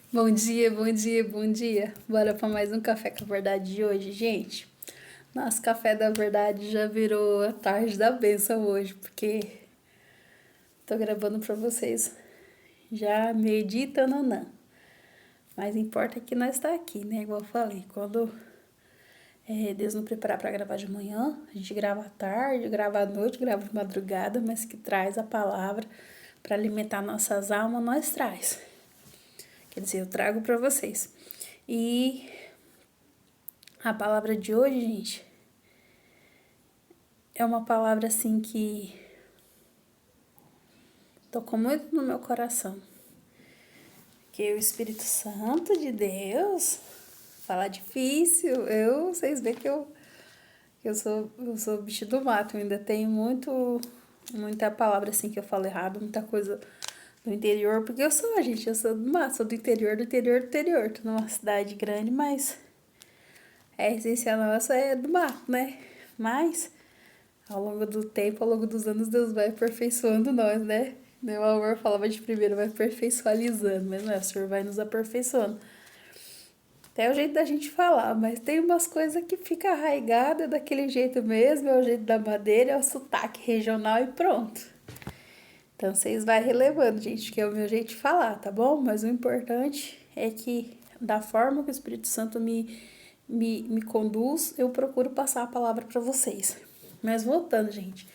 Bom dia, bom dia, bom dia. Bora para mais um Café com a Verdade de hoje, gente. Nosso Café da Verdade já virou a tarde da bênção hoje, porque tô gravando para vocês já meio-dia tananã. Mas importa que nós tá aqui, né? Igual eu falei, quando Deus nos preparar para gravar de manhã, a gente grava à tarde, grava à noite, grava de madrugada, mas que traz a palavra para alimentar nossas almas, nós traz. Quer dizer, eu trago para vocês. E a palavra de hoje, gente, é uma palavra assim que tocou muito no meu coração. Que o Espírito Santo de Deus, falar difícil, vocês veem que eu sou bicho do mato, eu ainda tenho muita palavra assim que eu falo errado, muita coisa do interior, porque eu sou, gente, eu sou do mato, sou do interior, do interior, do interior. Tô numa cidade grande, mas a essência nossa é do mato, né? Mas ao longo do tempo, ao longo dos anos, Deus vai aperfeiçoando nós, né? Meu amor falava de primeiro, vai aperfeiçoalizando, mas não é, o Senhor vai nos aperfeiçoando. Até o jeito da gente falar, mas tem umas coisas que fica arraigada daquele jeito mesmo, é o jeito da madeira, é o sotaque regional e pronto. Então vocês vai relevando, gente, que é o meu jeito de falar, tá bom? Mas o importante é que da forma que o Espírito Santo me conduz, eu procuro passar a palavra para vocês. Mas voltando, gente.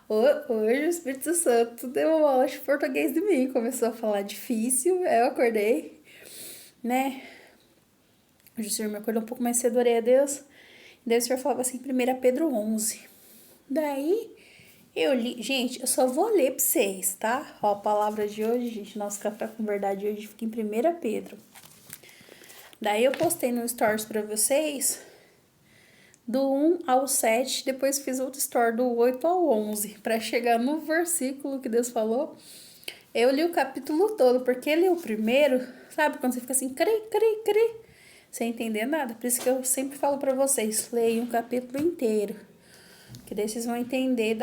Hoje o Espírito Santo deu uma aula de português de mim. Começou a falar difícil, eu acordei, né? Hoje o Senhor me acordou um pouco mais cedo, orei a Deus. Daí o Senhor falava assim, 1 Pedro 11. Daí eu li, gente, eu só vou ler pra vocês, tá? Ó, a palavra de hoje, gente, nosso café com verdade hoje fica em 1 Pedro. Daí eu postei no Stories pra vocês do 1 ao 7, depois fiz outro story do 8 ao 11, para chegar no versículo que Deus falou. Eu li o capítulo todo, porque li o primeiro, sabe, quando você fica assim, cri, sem entender nada. Por isso que eu sempre falo para vocês, leiam um capítulo inteiro, que daí vocês vão entender,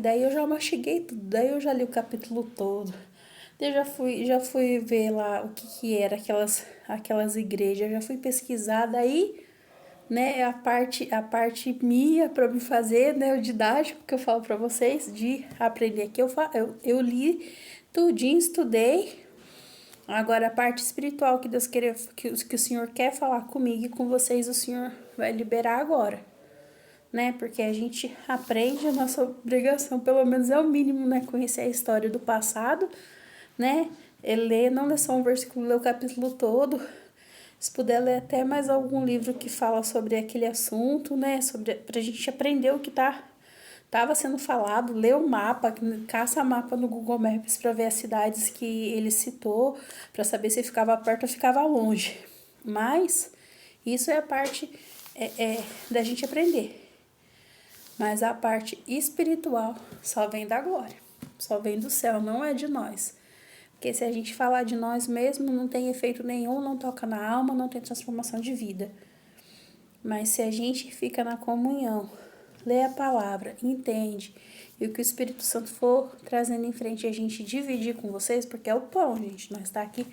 daí eu já mastiguei tudo, daí eu já li o capítulo todo. Daí eu já fui ver lá o que era aquelas igrejas, já fui pesquisar, daí né, a parte minha para me fazer, né, o didático que eu falo para vocês, de aprender aqui, eu li tudinho, estudei. Agora a parte espiritual que Deus queria, que o Senhor quer falar comigo e com vocês, o Senhor vai liberar agora, né, porque a gente aprende, a nossa obrigação, pelo menos é o mínimo, né, conhecer a história do passado, né, não ler só um versículo, ler o capítulo todo. Se puder ler até mais algum livro que fala sobre aquele assunto, né? Pra gente aprender o que tava sendo falado, ler o mapa, caça mapa no Google Maps para ver as cidades que ele citou, para saber se ficava perto ou ficava longe. Mas isso é a parte da gente aprender. Mas a parte espiritual só vem da glória, só vem do céu, não é de nós. Porque se a gente falar de nós mesmos, não tem efeito nenhum, não toca na alma, não tem transformação de vida. Mas se a gente fica na comunhão, lê a palavra, entende, e o que o Espírito Santo for trazendo em frente, a gente dividir com vocês, porque é o pão, gente. Nós está aqui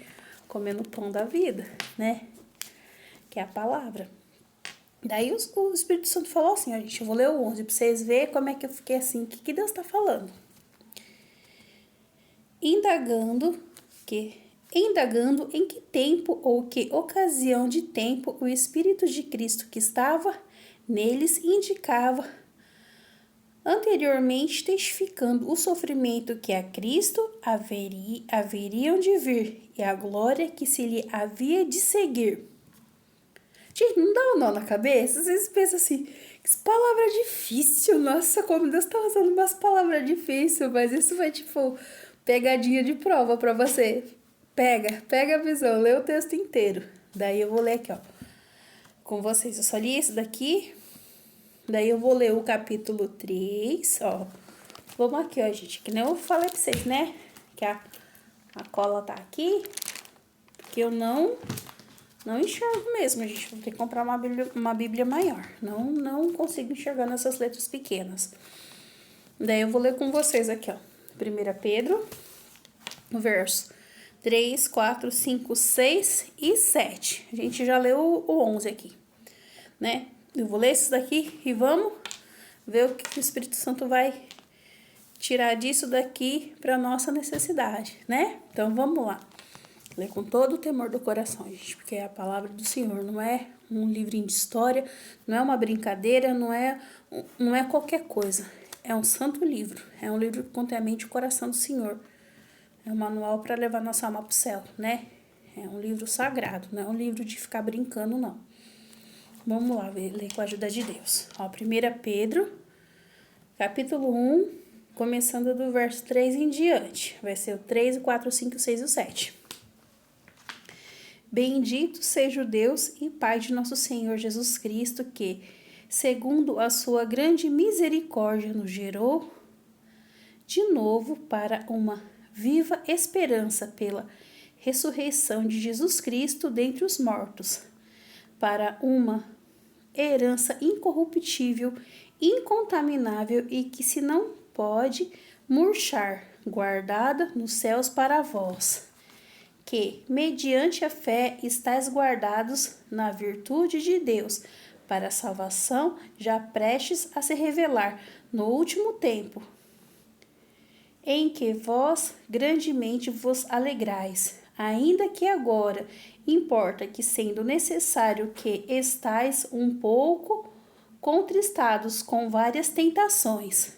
comendo o pão da vida, né? Que é a palavra. Daí o Espírito Santo falou assim, ó, gente, eu vou ler o 11 para vocês verem como é que eu fiquei assim, o que Deus está falando. Indagando em que tempo ou que ocasião de tempo o Espírito de Cristo que estava neles indicava, anteriormente testificando o sofrimento que a Cristo haveriam de vir e a glória que se lhe havia de seguir. Gente, não dá um nó na cabeça? Vocês pensam assim, que palavra difícil, nossa, como Deus tá usando umas palavras difíceis, mas isso vai tipo pegadinha de prova pra você. Pega a visão, lê o texto inteiro. Daí eu vou ler aqui, ó, com vocês. Eu só li esse daqui, daí eu vou ler o capítulo 3, ó. Vamos aqui, ó, gente, que nem eu falei pra vocês, né? Que a cola tá aqui, porque eu não enxergo mesmo, a gente vai ter que comprar uma bíblia maior. Não consigo enxergar nessas letras pequenas. Daí eu vou ler com vocês aqui, ó. 1 Pedro, no verso 3, 4, 5, 6 e 7. A gente já leu o 11 aqui, né? Eu vou ler esses daqui e vamos ver o que o Espírito Santo vai tirar disso daqui para nossa necessidade, né? Então, vamos lá. Ler com todo o temor do coração, gente, porque é a palavra do Senhor, não é um livrinho de história, não é uma brincadeira, não é qualquer coisa. É um santo livro, é um livro que contém a mente e o coração do Senhor. É um manual para levar nossa alma para o céu, né? É um livro sagrado, não é um livro de ficar brincando, não. Vamos lá, ler com a ajuda de Deus. Ó, 1 Pedro, capítulo 1, começando do verso 3 em diante. Vai ser o 3, o 4, o 5, o 6 e o 7. Bendito seja o Deus e Pai de nosso Senhor Jesus Cristo, que, segundo a sua grande misericórdia, nos gerou de novo para uma viva esperança pela ressurreição de Jesus Cristo dentre os mortos, para uma herança incorruptível, incontaminável e que se não pode murchar, guardada nos céus para vós, que, mediante a fé, estáis guardados na virtude de Deus, para a salvação já prestes a se revelar no último tempo, em que vós grandemente vos alegrais, ainda que agora importa que, sendo necessário que estais um pouco contristados com várias tentações,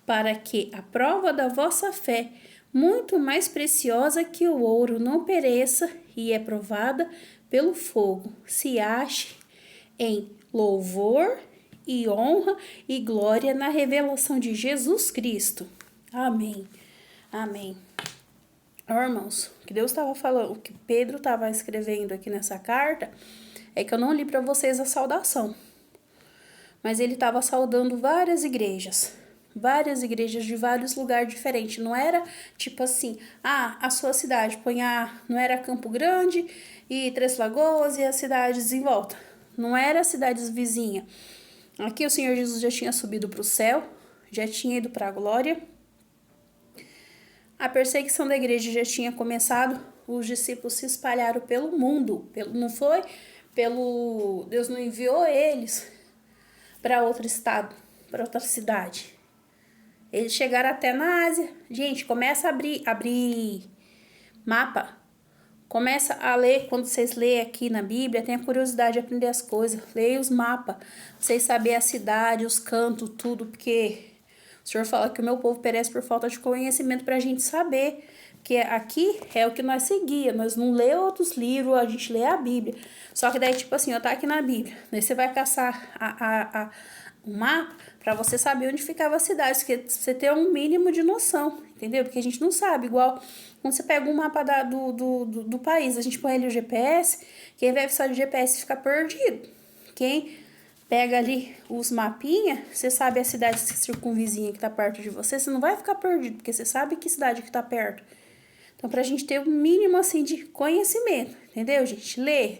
para que a prova da vossa fé, muito mais preciosa que o ouro, não pereça e é provada pelo fogo, se ache em louvor e honra e glória na revelação de Jesus Cristo. Amém. Amém. Irmãos, o que Deus estava falando, o que Pedro estava escrevendo aqui nessa carta, é que eu não li para vocês a saudação. Mas ele estava saudando várias igrejas de vários lugares diferentes. Não era tipo assim, a sua cidade, não era Campo Grande e Três Lagoas e as cidades em volta. Não era cidades vizinhas. Aqui o Senhor Jesus já tinha subido para o céu, já tinha ido para a glória. A perseguição da igreja já tinha começado, os discípulos se espalharam pelo mundo, Deus não enviou eles para outro estado, para outra cidade. Eles chegaram até na Ásia. Gente, começa a abrir mapa. Começa a ler, quando vocês lerem aqui na Bíblia, tenha curiosidade de aprender as coisas. Leia os mapas, vocês saberem a cidade, os cantos, tudo, porque o Senhor fala que o meu povo perece por falta de conhecimento para a gente saber. Porque aqui é o que nós seguíamos, nós não lê outros livros, a gente lê a Bíblia. Só que daí, tipo assim, tá aqui na Bíblia. Daí você vai caçar um mapa para você saber onde ficava a cidade, porque você ter um mínimo de noção, entendeu? Porque a gente não sabe, igual quando você pega um mapa do país, a gente põe ali o GPS, quem vai precisar de GPS fica perdido. Quem pega ali os mapinhas, você sabe a cidade circunvizinha que tá perto de você, você não vai ficar perdido, porque você sabe que cidade que tá perto. Então, pra gente ter um mínimo, assim, de conhecimento, entendeu, gente? Lê.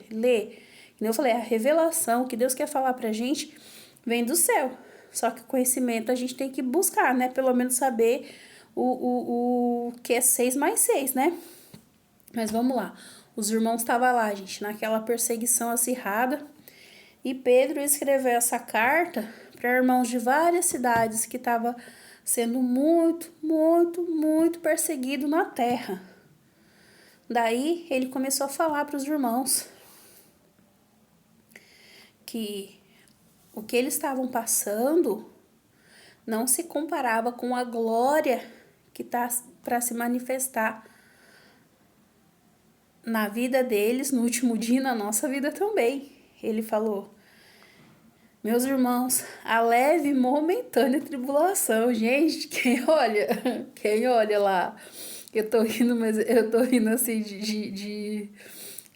Como eu falei, a revelação que Deus quer falar pra gente vem do céu. Só que o conhecimento a gente tem que buscar, né? Pelo menos saber o que é 6 mais 6, né? Mas vamos lá. Os irmãos estavam lá, gente, naquela perseguição acirrada. E Pedro escreveu essa carta para irmãos de várias cidades que estavam sendo muito, muito, muito perseguido na terra. Daí ele começou a falar para os irmãos que o que eles estavam passando não se comparava com a glória que está para se manifestar na vida deles, no último dia, na nossa vida também. Ele falou: meus irmãos, a leve e momentânea tribulação. Gente, quem olha lá, eu tô rindo, mas eu tô rindo assim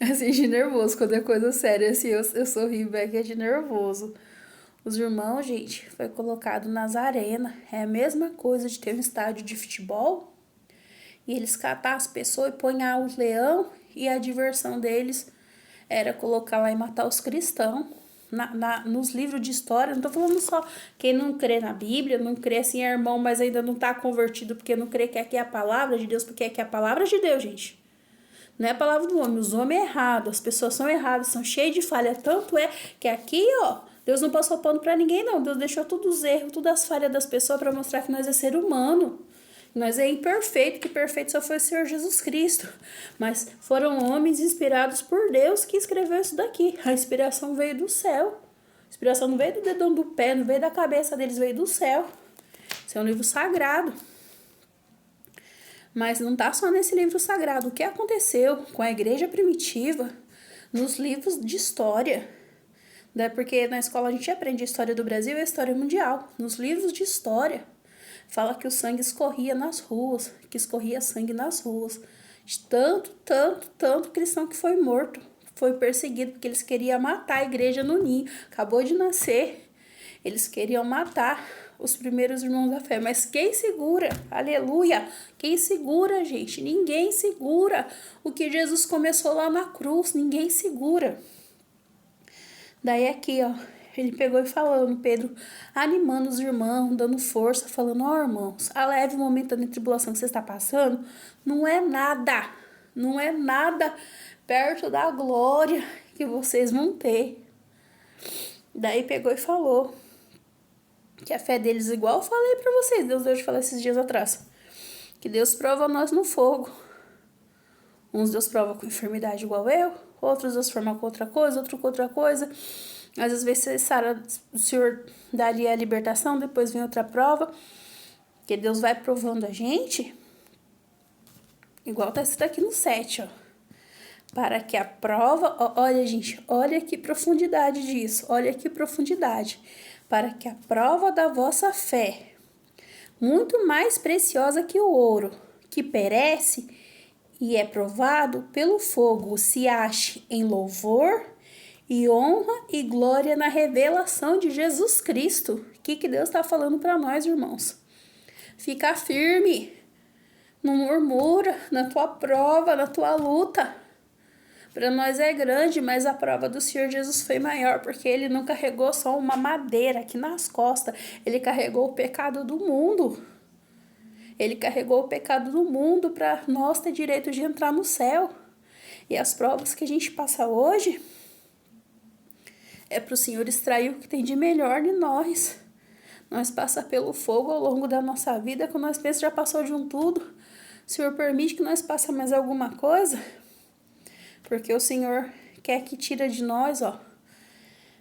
assim, de nervoso, quando é coisa séria, assim, eu sorri, que é de nervoso. Os irmãos, gente, foi colocado nas arenas. É a mesma coisa de ter um estádio de futebol e eles catar as pessoas e ponhar os leão, e a diversão deles era colocar lá e matar os cristãos. Nos livros de história, não tô falando só quem não crê na Bíblia, não crê assim, é irmão, mas ainda não tá convertido porque não crê que aqui é a palavra de Deus, porque aqui é a palavra de Deus, gente. Não é a palavra do homem, os homens errados, as pessoas são erradas, são cheias de falha. Tanto é que aqui, ó, Deus não passou pano pra ninguém, não. Deus deixou todos os erros, todas as falhas das pessoas para mostrar que nós é ser humano. Nós é imperfeito, que perfeito só foi o Senhor Jesus Cristo. Mas foram homens inspirados por Deus que escreveu isso daqui. A inspiração veio do céu. A inspiração não veio do dedão do pé, não veio da cabeça deles, veio do céu. Isso é um livro sagrado. Mas não está só nesse livro sagrado. O que aconteceu com a igreja primitiva nos livros de história? Porque na escola a gente aprende a história do Brasil e a história mundial. Nos livros de história, fala que o sangue escorria nas ruas, que escorria sangue nas ruas. De tanto cristão que foi morto, foi perseguido, porque eles queriam matar a igreja no ninho. Acabou de nascer, eles queriam matar os primeiros irmãos da fé. Mas quem segura? Aleluia! Quem segura, gente? Ninguém segura. O que Jesus começou lá na cruz, ninguém segura. Daí aqui, ó, ele pegou e falando, Pedro, animando os irmãos, dando força, falando, ó, irmãos, a leve momento da tribulação que você está passando, não é nada perto da glória que vocês vão ter. Daí pegou e falou que a fé deles, igual eu falei pra vocês, Deus deu de falar esses dias atrás, que Deus prova nós no fogo. Uns Deus prova com enfermidade igual eu, outros Deus forma com outra coisa, outro com outra coisa. Às vezes o Senhor dá ali a libertação, depois vem outra prova, que Deus vai provando a gente, igual tá escrito aqui no 7, ó. Para que a prova, olha gente, olha que profundidade disso, olha que profundidade. Para que a prova da vossa fé, muito mais preciosa que o ouro, que perece e é provado pelo fogo, se ache em louvor e honra e glória na revelação de Jesus Cristo. O que Deus está falando para nós, irmãos? Fica firme, não murmura na tua prova, na tua luta. Para nós é grande, mas a prova do Senhor Jesus foi maior, porque ele não carregou só uma madeira aqui nas costas, ele carregou o pecado do mundo. Ele carregou o pecado do mundo para nós ter direito de entrar no céu. E as provas que a gente passa hoje é para o Senhor extrair o que tem de melhor de nós. Nós passa pelo fogo ao longo da nossa vida, quando nós pensamos já passou de um tudo. O Senhor permite que nós passemos mais alguma coisa, porque o Senhor quer que tira de nós, ó,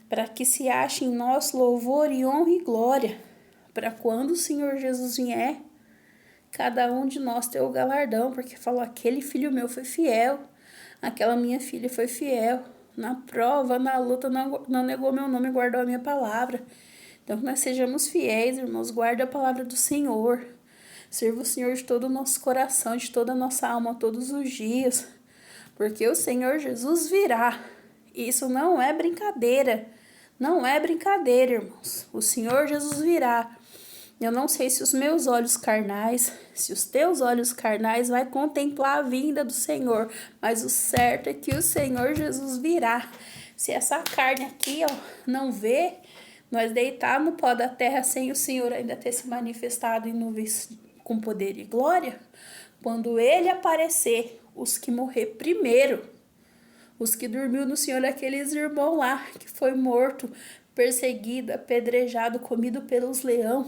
para que se ache em nós louvor e honra e glória, para quando o Senhor Jesus vier, cada um de nós ter o galardão, porque falou, aquele filho meu foi fiel, aquela minha filha foi fiel, na prova, na luta, não negou meu nome e guardou a minha palavra. Então, que nós sejamos fiéis, irmãos, guarde a palavra do Senhor, sirva o Senhor de todo o nosso coração, de toda a nossa alma, todos os dias, porque o Senhor Jesus virá. Isso não é brincadeira. Não é brincadeira, irmãos. O Senhor Jesus virá. Eu não sei se os meus olhos carnais, se os teus olhos carnais vai contemplar a vinda do Senhor, mas o certo é que o Senhor Jesus virá. Se essa carne aqui, ó, não vê, nós deitar no pó da terra sem o Senhor ainda ter se manifestado em nuvens com poder e glória, quando ele aparecer, os que morrer primeiro, os que dormiu no Senhor, aqueles irmãos lá, que foi morto, perseguido, apedrejado, comido pelos leões,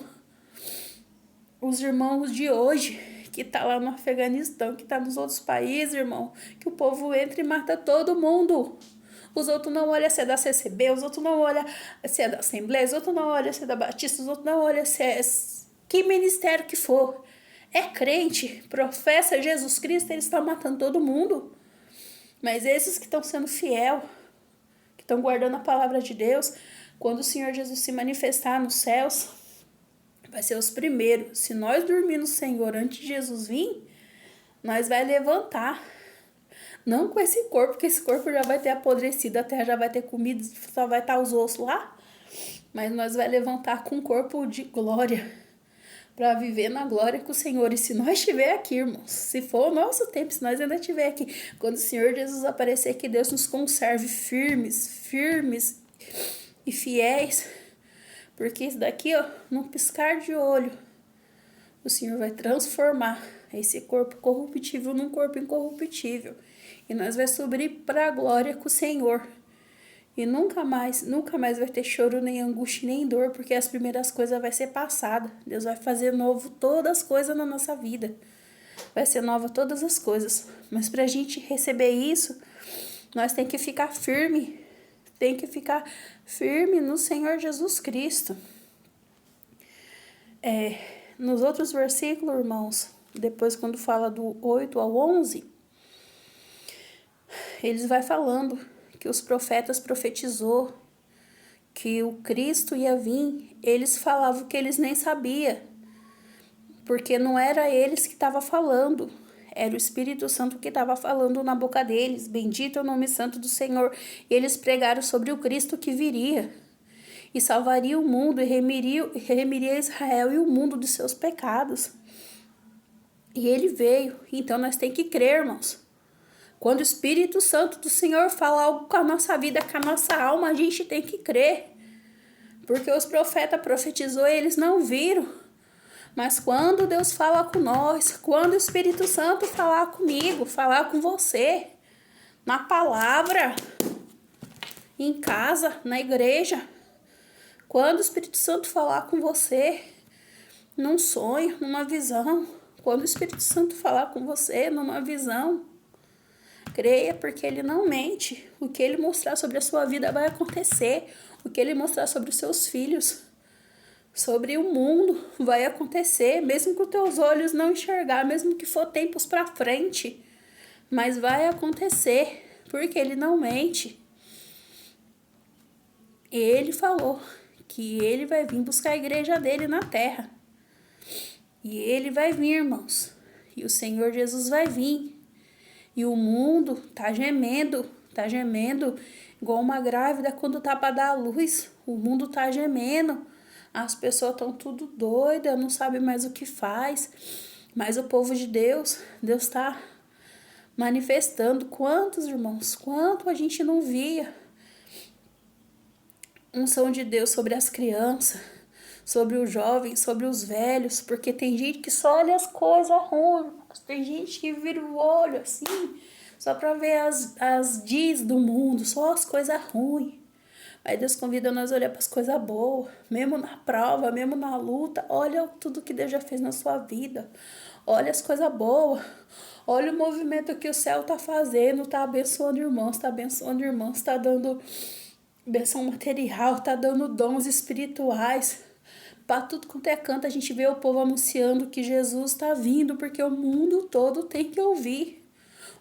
os irmãos de hoje, que tá lá no Afeganistão, que tá nos outros países, irmão, que o povo entra e mata todo mundo. Os outros não olham se é da CCB, os outros não olham se é da Assembleia, os outros não olham se é da Batista, os outros não olham se é que ministério que for. É crente, professa Jesus Cristo, eles estão matando todo mundo. Mas esses que estão sendo fiel, que estão guardando a palavra de Deus, quando o Senhor Jesus se manifestar nos céus, vai ser os primeiros. Se nós dormir no Senhor antes de Jesus vir, nós vai levantar. Não com esse corpo, porque esse corpo já vai ter apodrecido, a terra já vai ter comido, só vai estar os ossos lá. Mas nós vai levantar com um corpo de glória, para viver na glória com o Senhor. E se nós estiver aqui, irmãos, se for o nosso tempo, se nós ainda estiver aqui, quando o Senhor Jesus aparecer, que Deus nos conserve firmes e fiéis, porque isso daqui, ó, num piscar de olho, o Senhor vai transformar esse corpo corruptível num corpo incorruptível. E nós vai subir para a glória com o Senhor. E nunca mais vai ter choro, nem angústia, nem dor, porque as primeiras coisas vai ser passada. Deus vai fazer novo todas as coisas na nossa vida. Vai ser nova todas as coisas. Mas para a gente receber isso, nós tem que ficar firme. Tem que ficar firme no Senhor Jesus Cristo. Nos outros versículos, irmãos, depois quando fala do 8 ao 11, eles vai falando que os profetas profetizou que o Cristo ia vir. Eles falavam que eles nem sabiam, porque não era eles que estavam falando, era o Espírito Santo que estava falando na boca deles. Bendito é o nome santo do Senhor. E eles pregaram sobre o Cristo que viria e salvaria o mundo e remiria Israel e o mundo dos seus pecados. E ele veio. Então nós temos que crer, irmãos. Quando o Espírito Santo do Senhor fala algo com a nossa vida, com a nossa alma, a gente tem que crer. Porque os profetas profetizou e eles não viram. Mas quando Deus fala com nós, quando o Espírito Santo falar comigo, falar com você, na palavra, em casa, na igreja, quando o Espírito Santo falar com você, num sonho, numa visão, quando o Espírito Santo falar com você, numa visão, creia, porque ele não mente. O que ele mostrar sobre a sua vida vai acontecer. O que ele mostrar sobre os seus filhos, sobre o mundo, vai acontecer. Mesmo que os teus olhos não enxergar, mesmo que for tempos para frente. Mas vai acontecer, porque ele não mente. Ele falou que ele vai vir buscar a igreja dele na terra. E ele vai vir, irmãos. E o Senhor Jesus vai vir. E o mundo tá gemendo, igual uma grávida quando tá para dar a luz. O mundo tá gemendo, as pessoas estão tudo doidas, não sabem mais o que faz. Mas o povo de Deus tá manifestando. Quantos, irmãos, quanto a gente não via unção de Deus sobre as crianças, sobre os jovens, sobre os velhos, porque tem gente que só olha as coisas ruins, tem gente que vira o olho assim, só para ver as diz do mundo, só as coisas ruins. Aí Deus convida nós a olhar para as coisas boas, mesmo na prova, mesmo na luta. Olha tudo que Deus já fez na sua vida, olha as coisas boas, olha o movimento que o céu tá fazendo, tá abençoando irmãos, tá dando benção material, tá dando dons espirituais. Para tudo quanto é canto, a gente vê o povo anunciando que Jesus está vindo, porque o mundo todo tem que ouvir.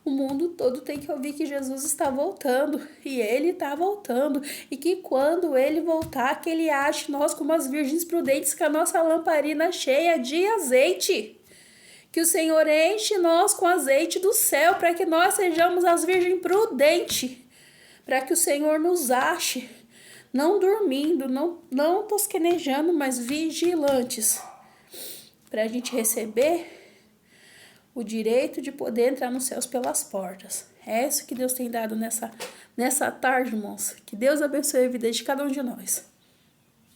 O mundo todo tem que ouvir que Jesus está voltando, e ele está voltando, e que quando ele voltar, que ele ache nós como as virgens prudentes com a nossa lamparina cheia de azeite. Que o Senhor enche nós com azeite do céu, para que nós sejamos as virgens prudentes, para que o Senhor nos ache, não dormindo, não tosquenejando, mas vigilantes, para a gente receber o direito de poder entrar nos céus pelas portas. É isso que Deus tem dado nessa tarde, irmãos. Que Deus abençoe a vida de cada um de nós.